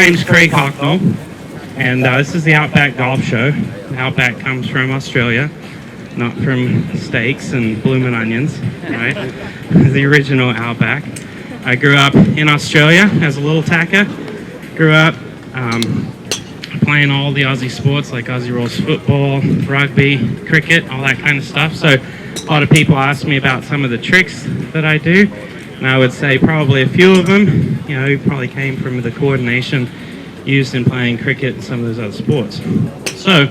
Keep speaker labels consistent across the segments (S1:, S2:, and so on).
S1: name's Craig Hocknull, and this is the Outback Golf Show. Outback comes from Australia, not from steaks and bloomin' onions, right? The original Outback. I grew up in Australia as a little tacker. Grew up playing all the Aussie sports like Aussie rules football, rugby, cricket, all that kind of stuff. So a lot of people ask me about some of the tricks that I do. And I would say probably a few of them, probably came from the coordination used in playing cricket and some of those other sports. So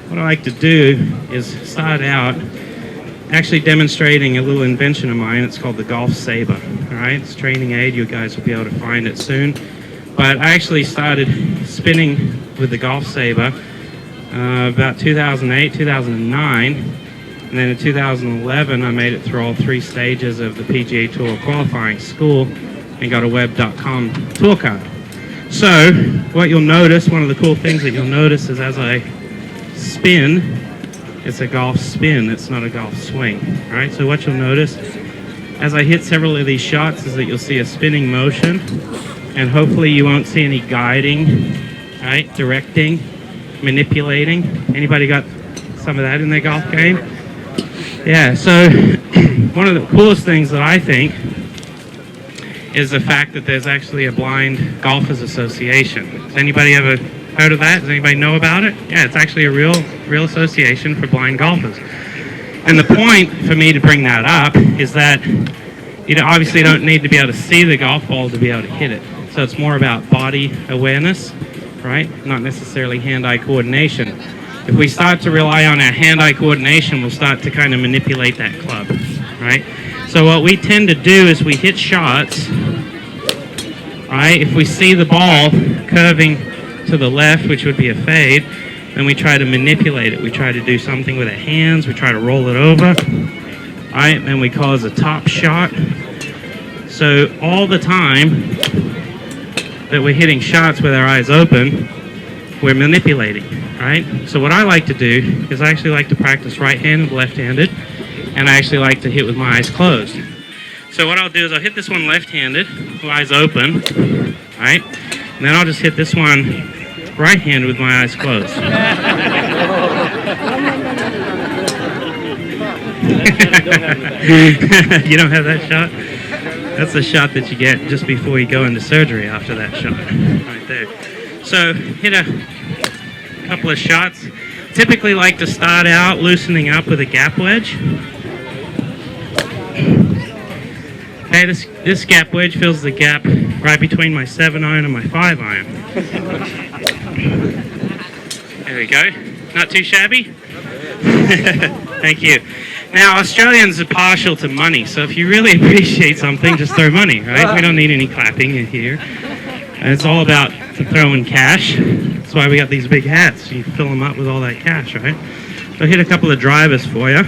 S1: what I like to do is start out actually demonstrating a little invention of mine. It's called the Golf Saber. All right, it's a training aid. You guys will be able to find it soon. But I actually started spinning with the Golf Saber about 2008, 2009. And then in 2011, I made it through all 3 stages of the PGA Tour qualifying school and got a web.com tour card. So what you'll notice, one of the cool things that you'll notice is as I spin, it's a golf spin, it's not a golf swing. All right, so what you'll notice as I hit several of these shots is that you'll see a spinning motion, and hopefully you won't see any guiding, right, directing, manipulating. Anybody got some of that in their golf game? Yeah, so one of the coolest things that I think is the fact that there's actually a blind golfers association. Has anybody ever heard of that? Does anybody know about it? Yeah, it's actually a real association for blind golfers. And the point for me to bring that up is that you obviously don't need to be able to see the golf ball to be able to hit it. So it's more about body awareness, right? Not necessarily hand-eye coordination. If we start to rely on our hand-eye coordination, we'll start to kind of manipulate that club, right? So what we tend to do is we hit shots, right? If we see the ball curving to the left, which would be a fade, then we try to manipulate it. We try to do something with our hands. We try to roll it over, right? And we cause a top shot. So all the time that we're hitting shots with our eyes open, we're manipulating, right? So what I like to do is I actually like to practice right-handed, left-handed, and I actually like to hit with my eyes closed. So what I'll do is I'll hit this one left-handed, with eyes open, right? And then I'll just hit this one right-handed with my eyes closed. You don't have that shot? That's the shot that you get just before you go into surgery after that shot, right there. So hit a couple of shots. Typically like to start out loosening up with a gap wedge. Okay, this gap wedge fills the gap right between my 7-iron and my 5-iron. There we go. Not too shabby? Thank you. Now, Australians are partial to money, so if you really appreciate something, just throw money, right? We don't need any clapping in here. And it's all about throwing cash. That's why we got these big hats. You fill them up with all that cash, right? So I'll hit a couple of drivers for you.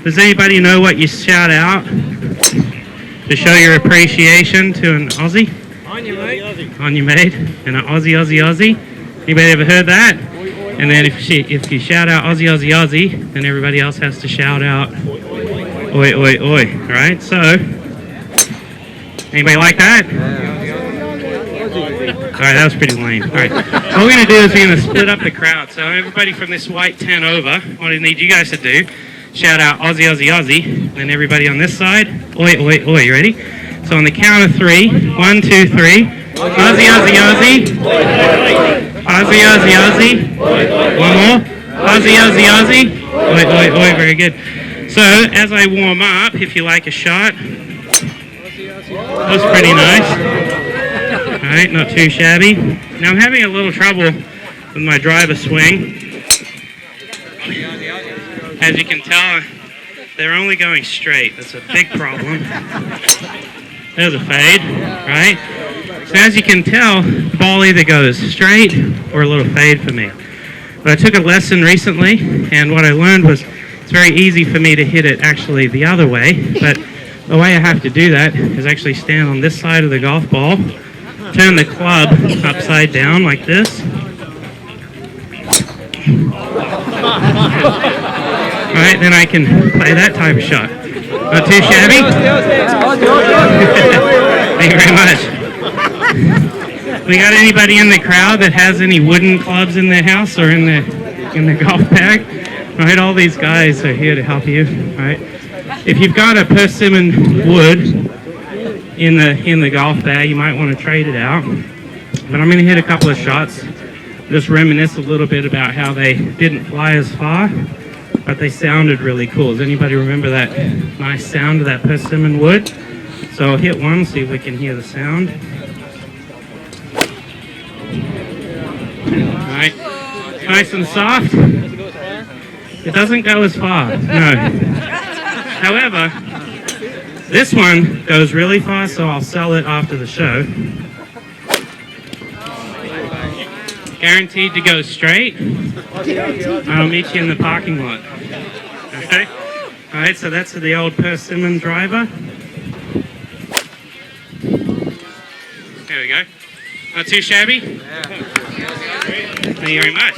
S1: Does anybody know what you shout out to show your appreciation to an Aussie?
S2: On you, mate.
S1: On you, mate. And an Aussie, Aussie, Aussie. Anybody ever heard that? And then if you shout out Aussie, Aussie, Aussie, then everybody else has to shout out oi, oi, oi. Right? So, anybody like that? Alright, that was pretty lame. Alright, what we're going to do is we're going to split up the crowd. So everybody from this white tent over, what I need you guys to do, shout out Aussie, Aussie, Aussie. Then everybody on this side, oi, oi, oi. You ready? So on the count of 3, 1, 2, 3. Aussie, Aussie, Aussie. Aussie, Aussie, Aussie. One more. Aussie, Aussie, Aussie. Oi, oi, oi. Very good. So as I warm up, if you like a shot, that was pretty nice. Alright, not too shabby. Now I'm having a little trouble with my driver swing. As you can tell, they're only going straight. That's a big problem. There's a fade, right? So as you can tell, the ball either goes straight or a little fade for me. But I took a lesson recently, and what I learned was it's very easy for me to hit it actually the other way. But the way I have to do that is actually stand on this side of the golf ball, turn the club upside down like this. Alright, then I can play that type of shot. Not too shabby? Thank you very much. We got anybody in the crowd that has any wooden clubs in their house or in the golf bag? Right, all these guys are here to help you. Right, if you've got a persimmon wood in the golf bag, you might want to trade it out. But I'm going to hit a couple of shots, just reminisce a little bit about how they didn't fly as far, but they sounded really cool. Does anybody remember that nice sound of that persimmon wood? So I'll hit one, see if we can hear the sound. All right, nice and soft. It doesn't go as far, no. However, this one goes really far, so I'll sell it after the show. Guaranteed to go straight. I'll meet you in the parking lot. Okay? Alright, so that's the old persimmon driver. There we go. Not too shabby? Thank you very much.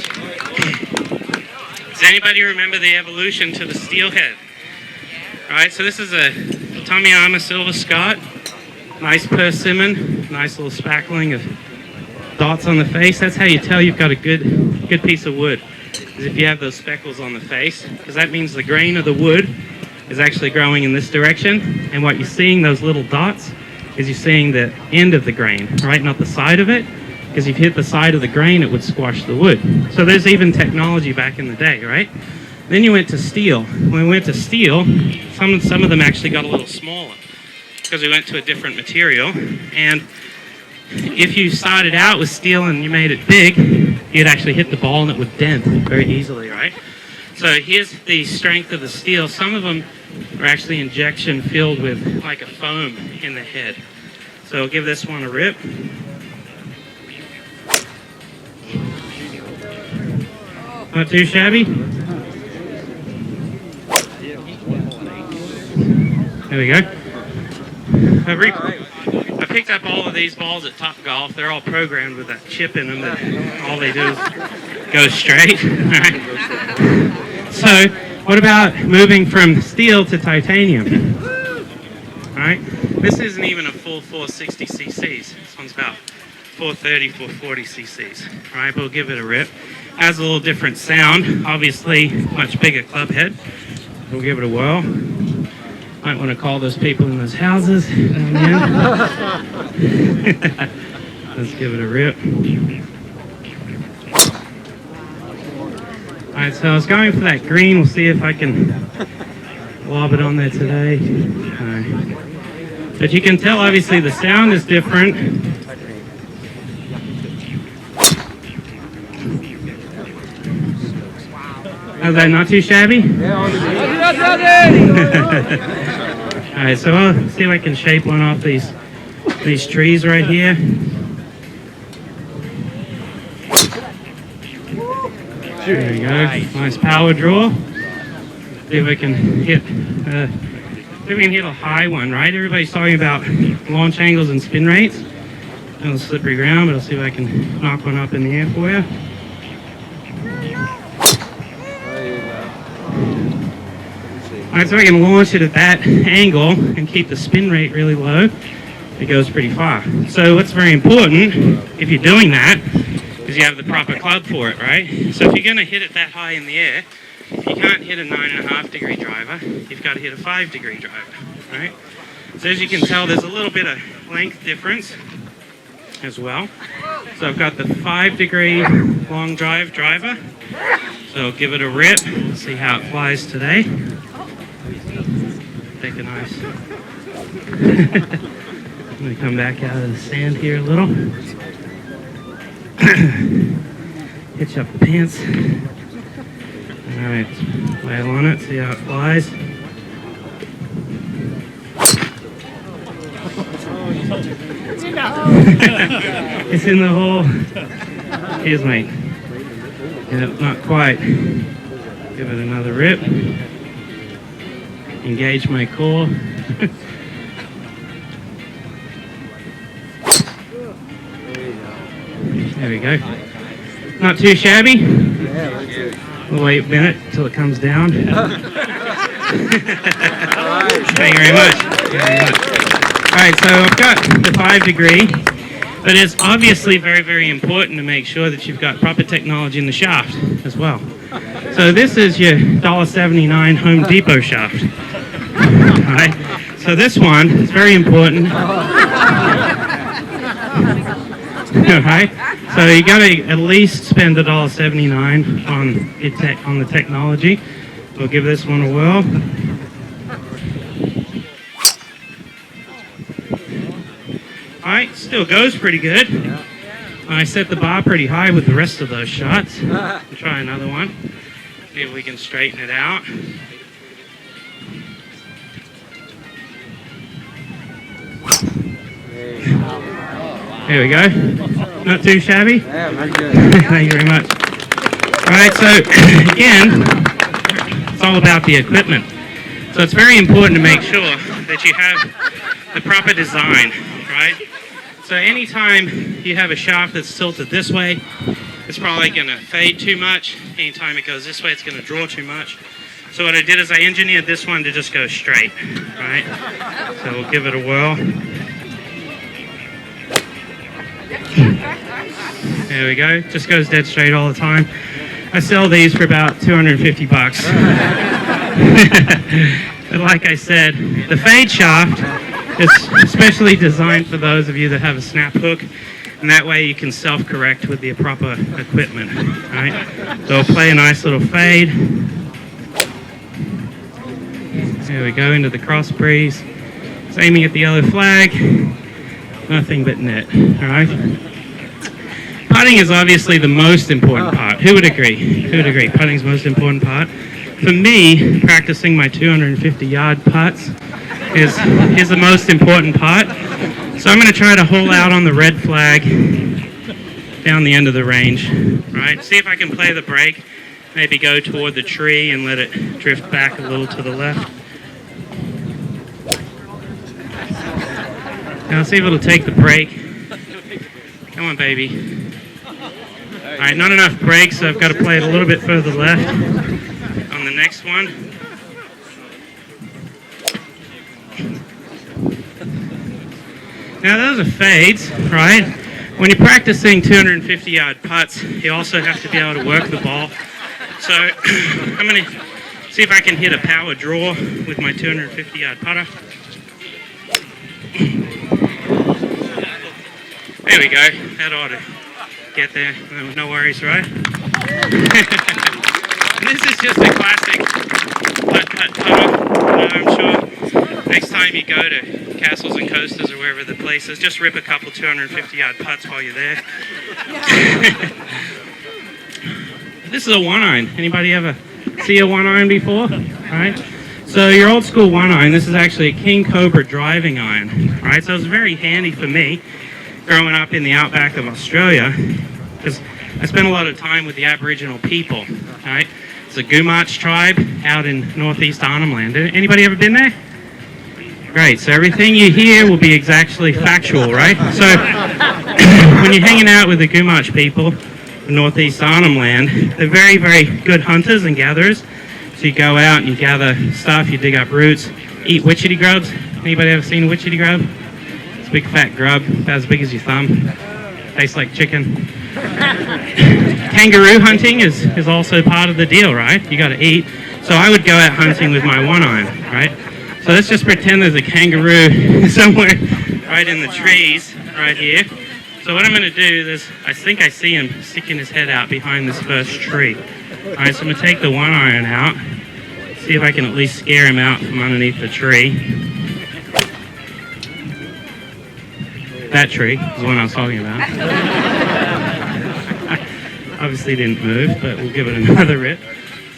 S1: Does anybody remember the evolution to the steelhead? Alright, so this is a Tommy Armour Silver Scott. Nice persimmon, nice little spackling of dots on the face. That's how you tell you've got a good piece of wood, is if you have those speckles on the face, because that means the grain of the wood is actually growing in this direction, and what you're seeing, those little dots, is you're seeing the end of the grain, right, not the side of it, because if you hit the side of the grain, it would squash the wood. So there's even technology back in the day, right? Then you went to steel. When we went to steel, some of them actually got a little smaller, because we went to a different material, and if you started out with steel and you made it big, you'd actually hit the ball and it would dent very easily, right? So here's the strength of the steel. Some of them are actually injection filled with like a foam in the head. So I'll give this one a rip. Not too shabby. There we go. I picked up all of these balls at Top Golf. They're all programmed with that chip in them that all they do is go straight. So, what about moving from steel to titanium? Alright, this isn't even a full 460 cc's. This one's about 430, 440 cc's. Alright, but we'll give it a rip. Has a little different sound. Obviously, much bigger club head. We'll give it a whirl. Might want to call those people in those houses. Let's give it a rip. Alright, so I was going for that green. We'll see if I can lob it on there today. Alright. But you can tell, obviously, the sound is different. Is that not too shabby? Alright, so I'll see if I can shape one off these trees right here. There we go. Nice power draw. See if I can hit a high one, right? Everybody's talking about launch angles and spin rates. A little slippery ground, but I'll see if I can knock one up in the air for you. Alright, so I can launch it at that angle and keep the spin rate really low. It goes pretty far. So what's very important, if you're doing that, is you have the proper club for it, right? So if you're going to hit it that high in the air, you can't hit a 9.5 degree driver. You've got to hit a 5 degree driver, right? So as you can tell, there's a little bit of length difference as well. So I've got the 5 degree long driver. So I'll give it a rip, see how it flies today. Take a nice. I'm going to come back out of the sand here a little. Hitch up the pants. Alright, flail on it, see how it flies. It's in the hole. Here's mate. Yep, not quite. Give it another rip. Engage my core. There we go. Not too shabby. We'll wait a minute till it comes down. Thank you very much. Alright, so I've got the 5 degree. But it's obviously very, very important to make sure that you've got proper technology in the shaft as well. So this is your $1.79 Home Depot shaft. All right. So this one is very important. All right. So you got to at least spend $1.79 on the technology. We'll give this one a whirl. All right, still goes pretty good. I set the bar pretty high with the rest of those shots. We'll try another one. See if we can straighten it out. There we go. Not too shabby?
S2: Very good.
S1: Thank you very much. All right, so again, it's all about the equipment. So it's very important to make sure that you have the proper design, right? So anytime you have a shaft that's tilted this way, it's probably going to fade too much. Anytime it goes this way, it's going to draw too much. So what I did is I engineered this one to just go straight, right? So we'll give it a whirl. There we go. Just goes dead straight all the time. I sell these for about 250 bucks. But like I said, the fade shaft is especially designed for those of you that have a snap hook, and that way you can self-correct with the proper equipment. Right? So we'll play a nice little fade. There we go, into the cross breeze. It's aiming at the yellow flag. Nothing but net. All right. Putting is obviously the most important part. Who would agree? Who would agree? Putting's the most important part. For me, practicing my 250-yard putts is the most important part. So I'm going to try to hole out on the red flag down the end of the range. Right? See if I can play the break. Maybe go toward the tree and let it drift back a little to the left. Now see if it'll take the break. Come on, baby. All right, not enough break, so I've got to play it a little bit further left on the next one. Now those are fades, right? When you're practicing 250-yard putts, you also have to be able to work the ball. So I'm going to see if I can hit a power draw with my 250-yard putter. There we go. That ought to get there. No worries, right? This is just a classic putt. I'm sure next time you go to Castles and Coasters or wherever the place is, just rip a couple 250-yard putts while you're there. This is a one-iron. Anybody ever see a one-iron before? Right? So your old school one-iron, this is actually a King Cobra driving iron. Right? So it's very handy for me growing up in the outback of Australia, because I spent a lot of time with the Aboriginal people. Right? It's a Gumatj tribe out in northeast Arnhem Land. Anybody ever been there? Great. So everything you hear will be exactly factual, right? So when you're hanging out with the Gumatj people in northeast Arnhem Land, they're very, very good hunters and gatherers. So you go out and you gather stuff, you dig up roots, eat witchetty grubs. Anybody ever seen a witchetty grub? It's a big fat grub, about as big as your thumb. Tastes like chicken. Kangaroo hunting is also part of the deal, right? You got to eat. So I would go out hunting with my one iron, right? So let's just pretend there's a kangaroo somewhere right in the trees right here. So what I'm going to do is, I think I see him sticking his head out behind this first tree. All right, so I'm going to take the one iron out, see if I can at least scare him out from underneath the tree. That tree is the one I was talking about. Obviously didn't move, but we'll give it another rip.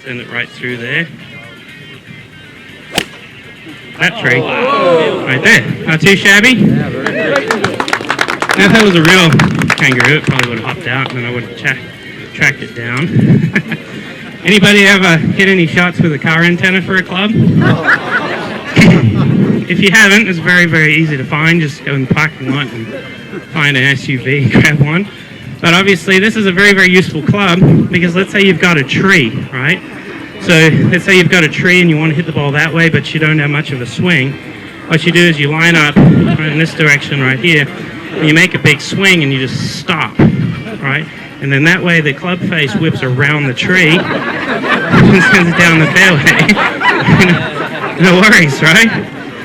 S1: Send it right through there. That tree, right there. Not too shabby. Now if that was a real kangaroo, it probably would have hopped out and then I would have tracked it down. Anybody ever hit any shots with a car antenna for a club? If you haven't, it's very, very easy to find. Just go in the parking lot and find an SUV and grab one. But obviously this is a very, very useful club because let's say you've got a tree, right? So let's say you've got a tree and you want to hit the ball that way, but you don't have much of a swing. What you do is you line up right in this direction right here, and you make a big swing and you just stop, right? And then that way the club face whips around the tree and sends it down the fairway. No worries, right?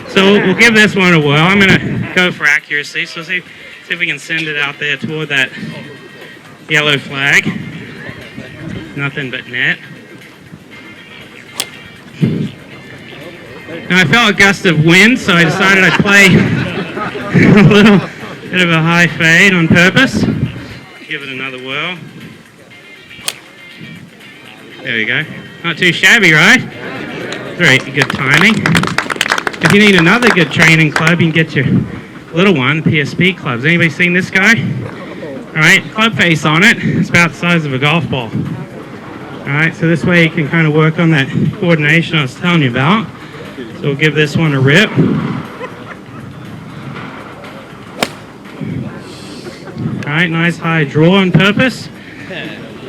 S1: So we'll give this one a whirl. I'm going to go for accuracy, so see if we can send it out there toward that yellow flag. Nothing but net. Now I felt a gust of wind, so I decided I'd play a little bit of a high fade on purpose. Give it another whirl. There we go. Not too shabby, right? Great, good timing. If you need another good training club, you can get your little one, PSP clubs. Anybody seen this guy? Alright, club face on it. It's about the size of a golf ball. Alright, so this way you can kind of work on that coordination I was telling you about. So we'll give this one a rip. Alright, nice high draw on purpose.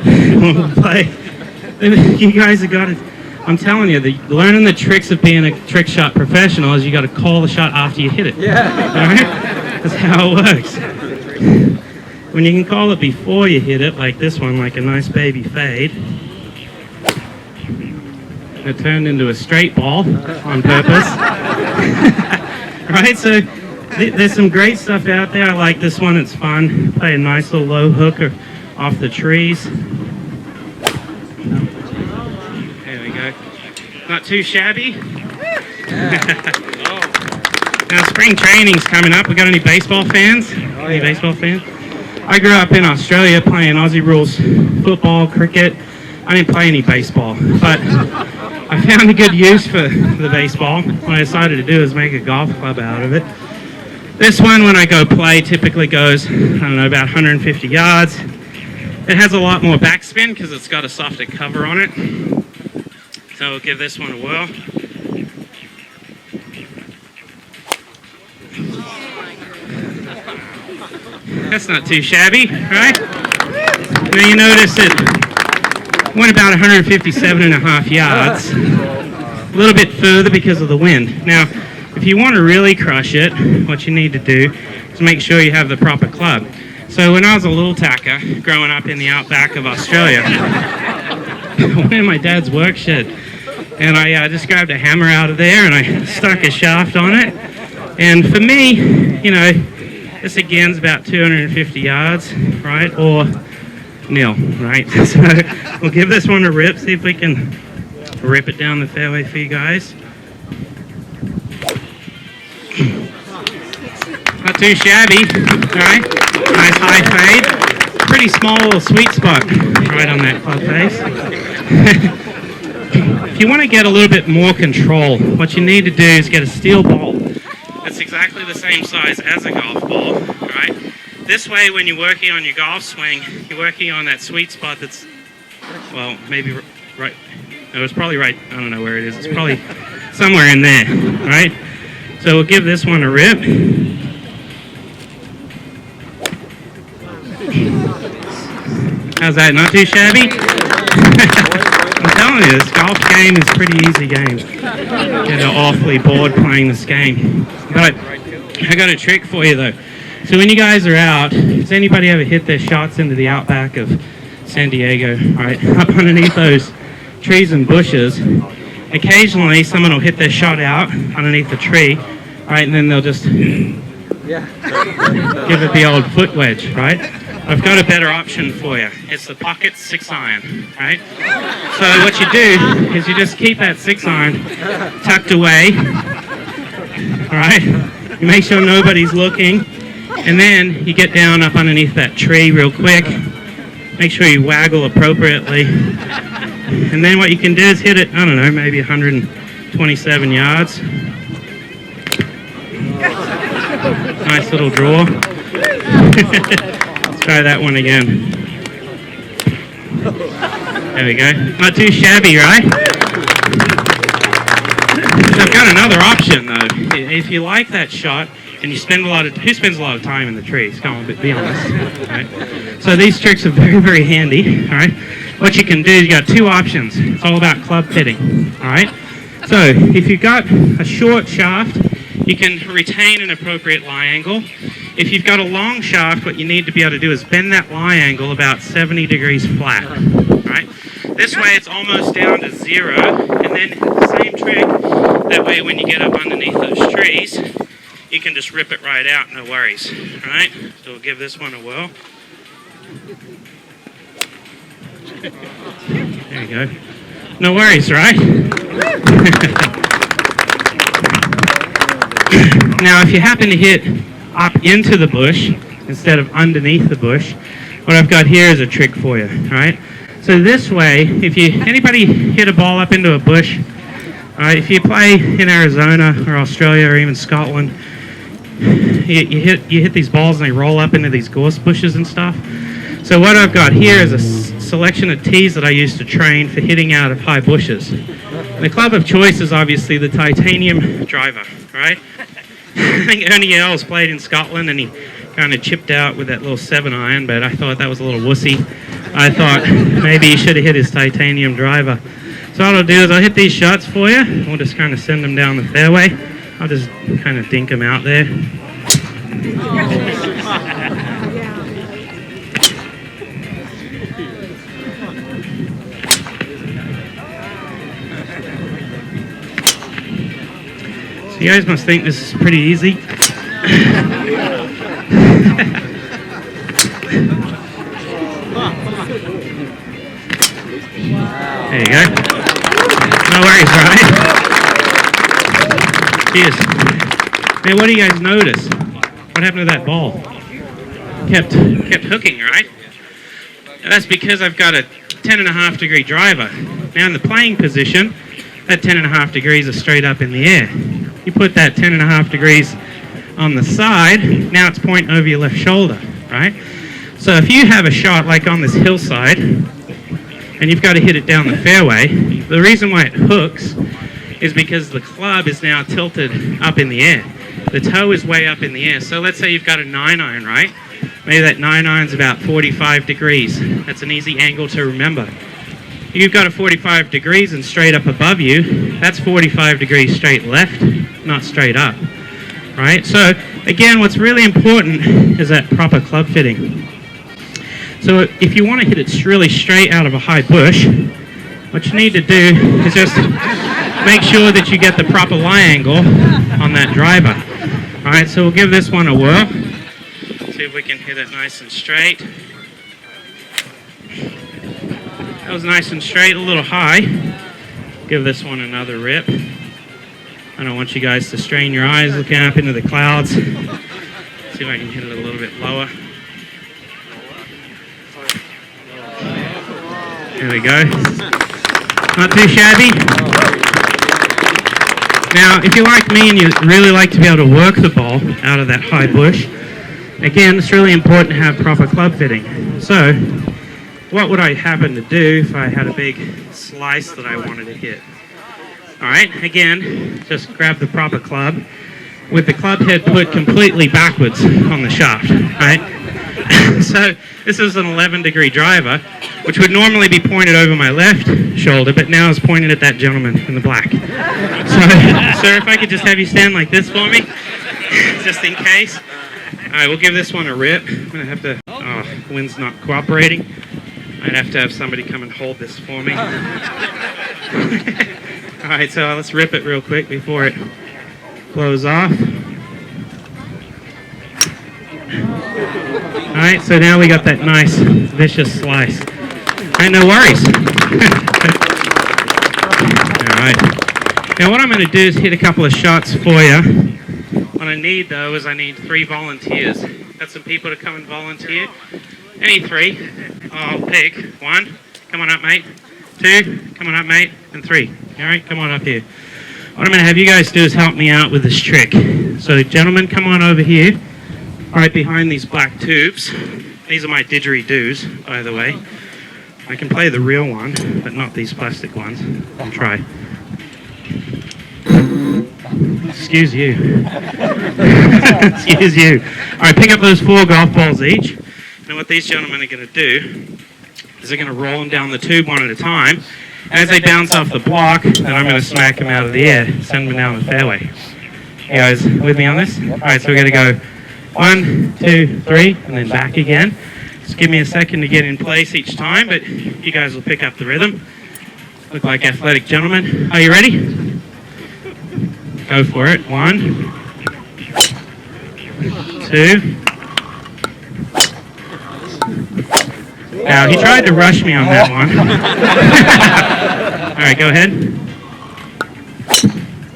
S1: We'll play. You guys have got to, I'm telling you, learning the tricks of being a trick shot professional is you got to call the shot after you hit it. Yeah. Alright? That's how it works. When you can call it before you hit it, like this one, like a nice baby fade. It turned into a straight ball on purpose. Right, so there's some great stuff out there. I like this one, it's fun. Play a nice little low hooker off the trees. There we go. Not too shabby. Now spring training's coming up. We got any baseball fans? Any baseball fans? I grew up in Australia playing Aussie rules football, cricket. I didn't play any baseball, but I found a good use for the baseball. What I decided to do is make a golf club out of it. This one, when I go play, typically goes, I don't know, about 150 yards. It has a lot more backspin because it's got a softer cover on it. So we'll give this one a whirl. That's not too shabby, right? Now you notice it went about 157.5 yards. A little bit further because of the wind. Now, if you want to really crush it, what you need to do is make sure you have the proper club. So when I was a little tacker, growing up in the outback of Australia, I went in my dad's work shed, and I just grabbed a hammer out of there, and I stuck a shaft on it. And for me, you know, this again is about 250 yards, right, or nil, right? So we'll give this one a rip, see if we can rip it down the fairway for you guys. Not too shabby, right? Nice high fade. Pretty small little sweet spot right on that club face. If you want to get a little bit more control, what you need to do is get a steel ball that's exactly the same size as a golf ball, right? This way, when you're working on your golf swing, you're working on that sweet spot that's, well, maybe right. No, it's probably right. I don't know where it is. It's probably somewhere in there, right? So we'll give this one a rip. How's that? Not too shabby? I'm telling you, this golf game is a pretty easy game. Get awfully bored playing this game. But I got a trick for you though. So when you guys are out, does anybody ever hit their shots into the outback of San Diego, right? Up underneath those trees and bushes. Occasionally someone will hit their shot out underneath the tree, right? And then they'll just give it the old foot wedge, right? I've got a better option for you. It's the pocket 6-iron, right? So what you do is you just keep that 6-iron tucked away, right? You make sure nobody's looking, and then you get down up underneath that tree real quick. Make sure you waggle appropriately. And then what you can do is hit it, I don't know, maybe 127 yards. Nice little draw. Let's try that one again. There we go. Not too shabby, right? So I've got another option though. If you like that shot and you spend who spends a lot of time in the trees? Come on, be honest. Right? So these tricks are very, very handy. All right. What you can do is you got two options. It's all about club fitting. All right. So if you've got a short shaft, you can retain an appropriate lie angle. if you've got a long shaft, what you need to be able to do is bend that lie angle about 70 degrees flat, right? This way it's almost down to 0, and then the same trick, that way when you get up underneath those trees, you can just rip it right out, no worries, right? So we'll give this one a whirl. There you go. No worries, right? Now, if you happen to hit up into the bush instead of underneath the bush, what I've got here is a trick for you, right? So this way, if anybody hit a ball up into a bush, right, if you play in Arizona or Australia or even Scotland, you hit these balls and they roll up into these gorse bushes and stuff. So what I've got here is a selection of tees that I use to train for hitting out of high bushes. And the club of choice is obviously the titanium driver, right? I think Ernie Els played in Scotland and he kind of chipped out with that little 7-iron, but I thought that was a little wussy. I thought maybe he should have hit his titanium driver. So what I'll do is I'll hit these shots for you. We'll just kind of send them down the fairway. I'll just kind of dink them out there. So you guys must think this is pretty easy. There you go. No worries, right? Cheers. Now, what do you guys notice? What happened to that ball? Kept hooking, right? And that's because I've got a 10.5 degree driver. Now, in the playing position, that 10.5 degrees is straight up in the air. You put that 10.5 degrees on the side, now it's pointing over your left shoulder, right? So if you have a shot like on this hillside, and you've got to hit it down the fairway, the reason why it hooks is because the club is now tilted up in the air. The toe is way up in the air. So let's say you've got a 9-iron, right? Maybe that 9-iron's about 45 degrees. That's an easy angle to remember. You've got a 45 degrees and straight up above you, that's 45 degrees straight left, not straight up, right? So again, what's really important is that proper club fitting. So if you want to hit it really straight out of a high bush, what you need to do is just make sure that you get the proper lie angle on that driver. All right, so we'll give this one a whirl. See if we can hit it nice and straight. That was nice and straight, a little high. Give this one another rip. I don't want you guys to strain your eyes looking up into the clouds. See if I can hit it a little bit lower. There we go. Not too shabby. Now, if you're like me and you really like to be able to work the ball out of that high bush, again, it's really important to have proper club fitting. So, what would I happen to do if I had a big slice that I wanted to hit? All right, again, just grab the proper club with the club head put completely backwards on the shaft, right? So this is an 11-degree driver, which would normally be pointed over my left shoulder, but now is pointed at that gentleman in the black. So, sir, if I could just have you stand like this for me, just in case. All right, we'll give this one a rip. I'm going to have to, the wind's not cooperating. I'd have to have somebody come and hold this for me. All right, so let's rip it real quick before it blows off. All right, so now we got that nice, vicious slice. All right, no worries. All right. Now what I'm going to do is hit a couple of shots for you. What I need, though, is I need 3 volunteers. Got some people to come and volunteer? Any 3? I'll pick 1. Come on up, mate. 2. Come on up, mate. And 3. All right, come on up here. What I'm going to have you guys do is help me out with this trick. So, gentlemen, come on over here. Right behind these black tubes. These are my didgeridoos, by the way. I can play the real one, but not these plastic ones. I'll try. Excuse you. Excuse you. All right, pick up those 4 golf balls each. And what these gentlemen are going to do is they're going to roll them down the tube one at a time. As they bounce off the block, then I'm going to smack them out of the air, send them down the fairway. You guys with me on this? All right, so we're going to go 1, 2, 3, and then back again. Just give me a second to get in place each time, but you guys will pick up the rhythm. Look like athletic gentlemen. Are you ready? Go for it. 1, 2. Now, he tried to rush me on that one. All right, go ahead.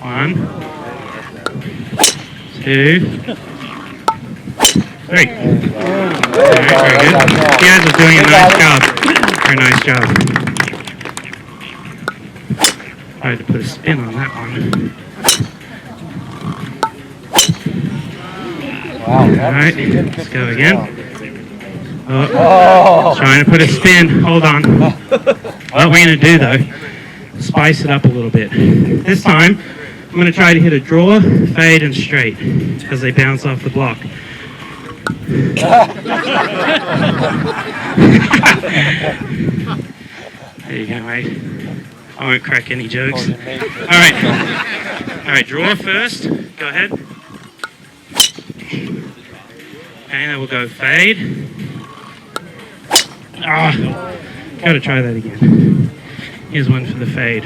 S1: 1, 2, 3. All right, very good. You guys are doing a nice job. Very nice job. Tried to put a spin on that one. All right, let's go again. Oh, trying to put a spin. Hold on. What we're going to do, though, spice it up a little bit. This time, I'm going to try to hit a draw, fade, and straight as they bounce off the block. There you go, mate. I won't crack any jokes. All right, draw first. Go ahead. Okay, then we'll go fade. Gotta try that again. Here's one for the fade.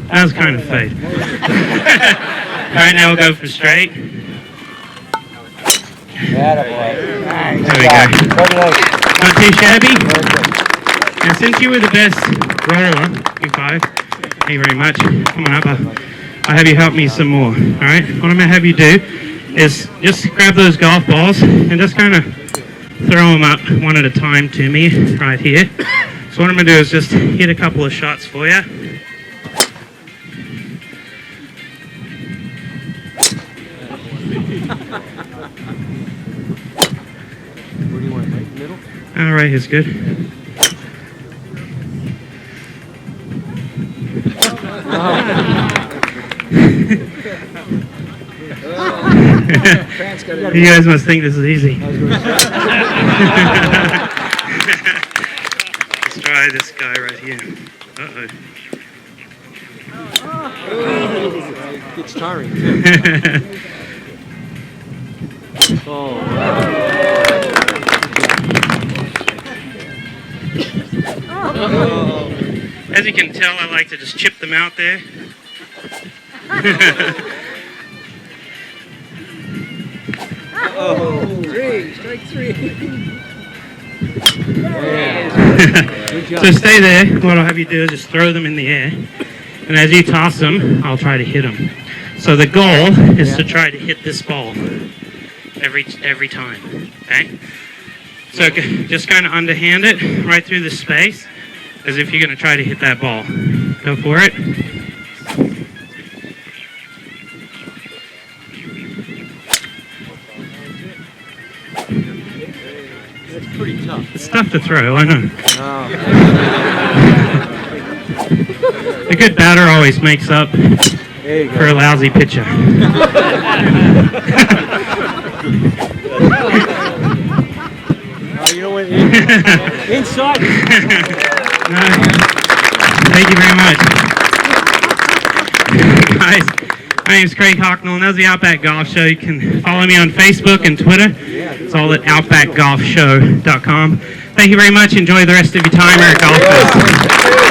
S1: That was kind of fade. Alright, now we'll go for straight. There we go. Not too shabby. Now, since you were the best roller, you 5, thank you very much. Come on up. I'll have you help me some more. Alright, what I'm going to have you do is just grab those golf balls and just kind of throw them up one at a time to me right here. So what I'm going to do is just hit a couple of shots for you.
S2: Where do you want it, right in the middle?
S1: All right, is good. You guys must think this is easy. Let's try this guy right here. Uh-oh.
S2: It's tiring. Oh,
S1: As you can tell, I like to just chip them out there.
S2: Strike 3.
S1: So stay there. What I'll have you do is just throw them in the air. And as you toss them, I'll try to hit them. So the goal is to try to hit this ball every time. Okay? So just kind of underhand it right through the space as if you're going to try to hit that ball. Go for it.
S2: That's pretty tough.
S1: It's tough to throw, I know.
S2: Oh.
S1: A good batter always makes up for a lousy pitcher.
S2: You know what? Inside.
S1: Thank you very much. Guys, my name is Craig Hocknull, and that's the Outback Golf Show. You can follow me on Facebook and Twitter. It's all at outbackgolfshow.com. Thank you very much. Enjoy the rest of your time here at Golf Fest.